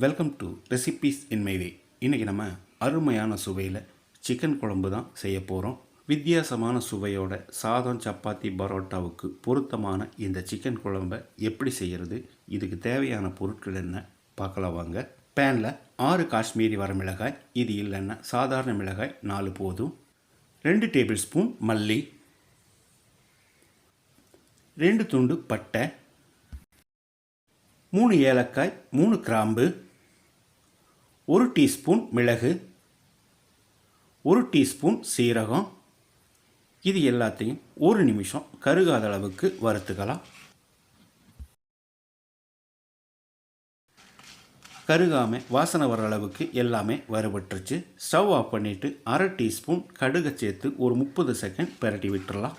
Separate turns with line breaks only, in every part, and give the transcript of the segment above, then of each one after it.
Welcome to recipes in my way. இன்றைக்கி நம்ம அருமையான சுவையில் சிக்கன் குழம்பு தான் செய்ய போகிறோம். வித்தியாசமான சுவையோட சாதம், சப்பாத்தி, பரோட்டாவுக்கு பொருத்தமான இந்த சிக்கன் குழம்பை எப்படி செய்கிறது, இதுக்கு தேவையான பொருட்கள் என்ன பார்க்கலாம் வாங்க. பேனில் 6 காஷ்மீரி வரமிளகாய், இது இல்லைன்னா சாதாரண மிளகாய் 4 போதும். 2 டேபிள் ஸ்பூன் மல்லி, 2 துண்டு பட்டை, 3 ஏலக்காய், 3 கிராம்பு, 1 டீஸ்பூன் மிளகு, 1 டீஸ்பூன் சீரகம். இது எல்லாத்தையும் 1 நிமிஷம் கருகாத அளவுக்கு வறுத்துக்கலாம். கருகாமல் வாசனை வர அளவுக்கு எல்லாமே வறுபட்டுருச்சு. ஸ்டவ் ஆஃப் பண்ணிவிட்டு 1/2 டீஸ்பூன் கடுகை சேர்த்து ஒரு 30 செகண்ட் பிரட்டி விட்டுடலாம்.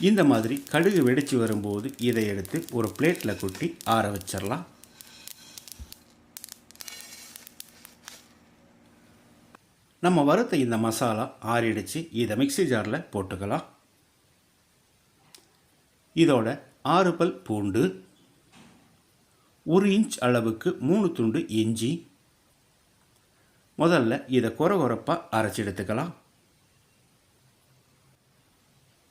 இந்த மாதிரி கடுகு வெடித்து வரும்போது இதை எடுத்து ஒரு பிளேட்டில் கொட்டி ஆற வச்சிடலாம். நம்ம வறுத்த இந்த மசாலா ஆறிடுச்சு. இதை மிக்ஸி ஜாரில் போட்டுக்கலாம். இதோட 6 பல் பூண்டு, 1 இன்ச் அளவுக்கு 3 துண்டு இஞ்சி. முதல்ல இதை கொரகொரப்பாக அரைச்சி எடுத்துக்கலாம்.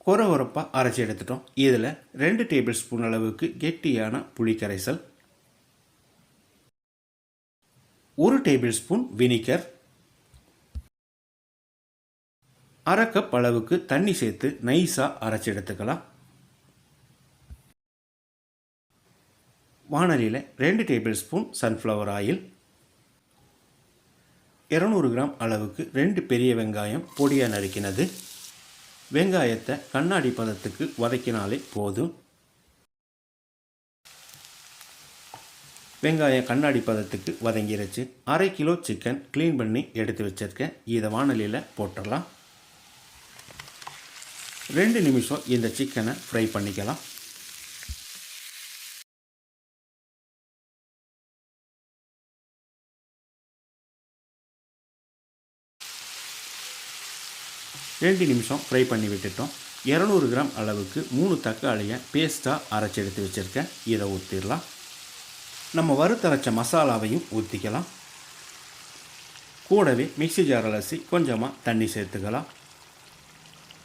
கொரகொரப்பாக அரைச்சி எடுத்துட்டோம். இதில் 2 டேபிள் ஸ்பூன் அளவுக்கு கெட்டியான புளி கரைசல், 1 டேபிள் ஸ்பூன் வினிகர், 1/2 கப் அளவுக்கு தண்ணி சேர்த்து நைஸாக அரைச்சி எடுத்துக்கலாம். வாணலியில் 2 table spoon sunflower oil, 200 gram அளவுக்கு 2 பெரிய வெங்காயம் பொடியாக நறுக்கினது. வெங்காயத்தை கண்ணாடி பதத்துக்கு வதக்கினாலே போதும். வெங்காயம் கண்ணாடி பதத்துக்கு வதங்கிருச்சு. 1/2 கிலோ சிக்கன் க்ளீன் பண்ணி எடுத்து வச்சிருக்கேன். இதை வாணலியில் போட்டுடலாம். 2 நிமிஷம் இந்த சிக்கனை ஃப்ரை பண்ணிக்கலாம். ரெண்டு நிமிஷம் ஃப்ரை பண்ணி விட்டுட்டோம். 200 கிராம் அளவுக்கு 3 தக்காளியை பேஸ்ட்டாக அரைச்சி எடுத்து வச்சுருக்கேன். இதை ஊற்றிடலாம். நம்ம வறுத்தரைச்ச மசாலாவையும் ஊற்றிக்கலாம். கூடவே மிக்ஸி ஜார் அலசி கொஞ்சமாக தண்ணி சேர்த்துக்கலாம்.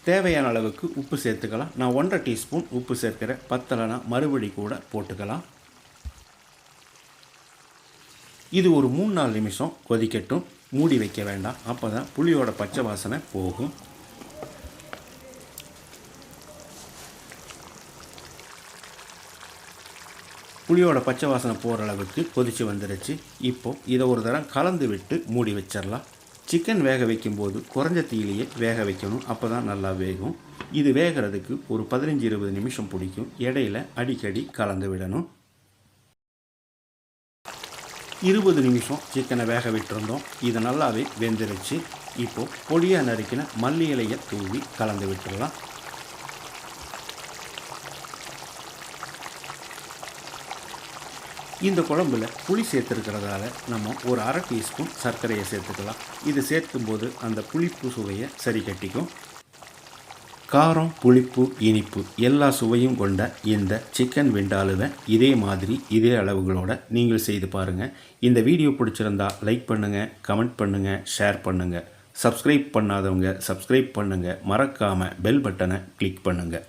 தேவையான அளவுக்கு உப்பு சேர்த்துக்கலாம். நான் 1/2 டீஸ்பூன் உப்பு சேர்க்கிறேன். பத்தலைனா மறுபடி கூட போட்டுக்கலாம். இது ஒரு 3-4 நிமிஷம் கொதிக்கட்டும். மூடி வைக்க வேண்டாம், அப்போ தான் புளியோட பச்சை வாசனை போகும். புளியோட பச்சை வாசனை போகிற அளவுக்கு கொதித்து வந்துடுச்சு. இப்போது இதை ஒரு தரம் கலந்து விட்டு மூடி வச்சிடலாம். சிக்கன் வேக வைக்கும்போது குறைஞ்ச தீயிலேயே வேக வைக்கணும், அப்போ தான் நல்லா வேகும். இது வேகிறதுக்கு ஒரு 15-20 நிமிஷம் பிடிக்கும். இடையில அடிக்கடி கலந்து விடணும். 20 நிமிஷம் சிக்கனை வேக விட்டுருந்தோம். இது நல்லாவே வெந்துருச்சு. இப்போது பொடியாக நறுக்கின மல்லி இலையை தூவி கலந்து விட்டுடலாம். இந்த குழம்புல புளி சேர்த்துருக்கிறதால நம்ம ஒரு 1/2 டீஸ்பூன் சர்க்கரையை சேர்த்துக்கலாம். இது சேர்க்கும்போது அந்த புளிப்பு சுவையை சரி கட்டிக்கும். காரம், புளிப்பு, இனிப்பு எல்லா சுவையும் கொண்ட இந்த சிக்கன் விண்டாலுவை இதே மாதிரி இதே அளவுகளோடு நீங்கள் செய்து பாருங்கள். இந்த வீடியோ பிடிச்சிருந்தா லைக் பண்ணுங்கள், கமெண்ட் பண்ணுங்கள், ஷேர் பண்ணுங்கள். சப்ஸ்கிரைப் பண்ணாதவங்க சப்ஸ்கிரைப் பண்ணுங்கள். மறக்காமல் பெல் பட்டனை கிளிக் பண்ணுங்கள்.